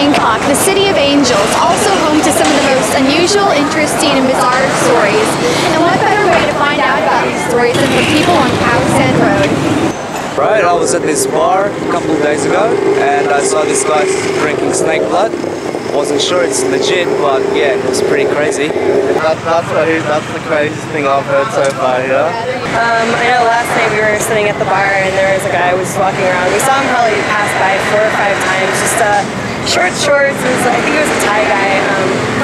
Bangkok, the city of angels, also home to some of the most unusual, interesting, and bizarre stories. And what better way to find out about these stories than from people on Khao San Road? Right, I was at this bar a couple of days ago and I saw this guy drinking snake blood. Wasn't sure it's legit, but yeah, it was pretty crazy. That's the craziest thing I've heard so far, yeah? I know last night we were sitting at the bar and there was a guy who was walking around. We saw him probably pass by 4 or 5 times, just short shorts. I think it was a Thai guy,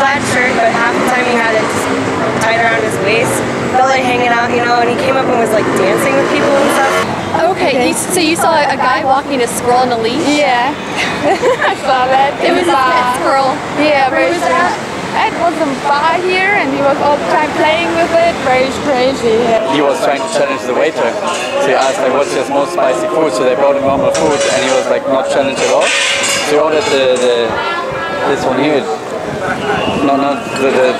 plaid shirt, but half the time he had it just tied around his waist, belly hanging out, you know, and he came up and was like dancing with people and stuff. Okay, so you saw a guy walking a squirrel on a leash? Yeah, I saw that. It was a pet squirrel. Yeah, Where very was that? It was a bar here and he was all the time playing with it, very crazy. Yeah. He was trying to challenge the waiter. So he asked like, what's your most spicy food? So they brought him normal food and he was like not challenged at all. So he ordered this one here. No, not the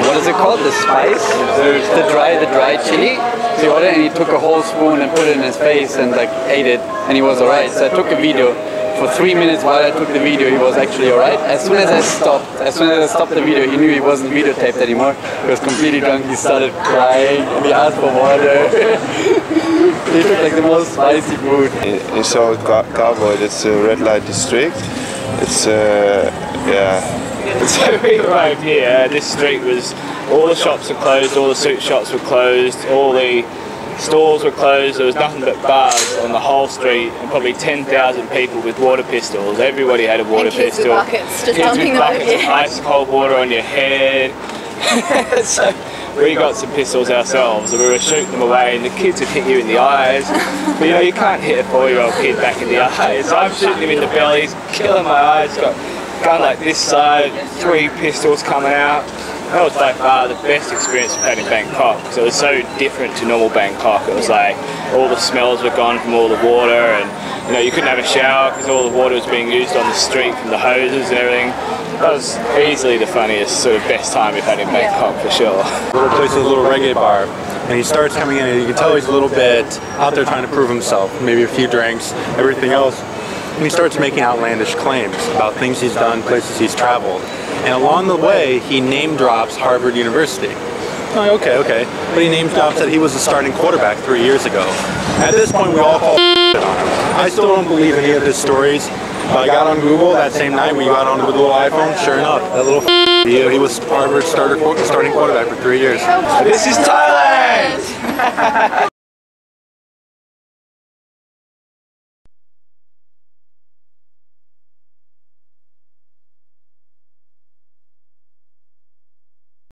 what is it called? The spice? The dry chili. So he ordered and he took a whole spoon and put it in his face and like ate it and he was alright. So I took a video. For 3 minutes while I took the video, he was actually alright. As soon as I stopped the video, he knew he wasn't videotaped anymore. He was completely drunk, he started crying, and he asked for water. He took like the most spicy food. In Seoul, Cowboy, it's a red light district. It's, yeah. So we arrived here, this street was, all the shops were closed, all the suit shops were closed, all the stores were closed, there was nothing but bars on the whole street and probably 10,000 people with water pistols. Everybody had a water pistol. Buckets, just dumping them over you. Ice cold water on your head. So we got some pistols ourselves and we were shooting them away and the kids would hit you in the eyes. But you know, you can't hit a 4-year-old kid back in the eyes. So I'm shooting him in the belly, he's killing my eyes, got a gun like this side, 3 pistols coming out. That was by far the best experience we've had in Bangkok because it was so different to normal Bangkok. It was like all the smells were gone from all the water and you know you couldn't have a shower because all the water was being used on the street from the hoses and everything. That was easily the funniest, sort of best time we've had in Bangkok for sure. Little place is a little reggae bar and he starts coming in and you can tell he's a little bit out there trying to prove himself, maybe a few drinks, everything else. And he starts making outlandish claims about things he's done, places he's traveled. And along the way, he name drops Harvard University. Oh, okay. But he name drops that he was a starting quarterback 3 years ago. At this point, we all call on him. I still don't believe any of his stories. But I got on Google that same night, we got on with the little iPhone. Sure enough, that little he was Harvard starting quarterback for 3 years. This is Thailand!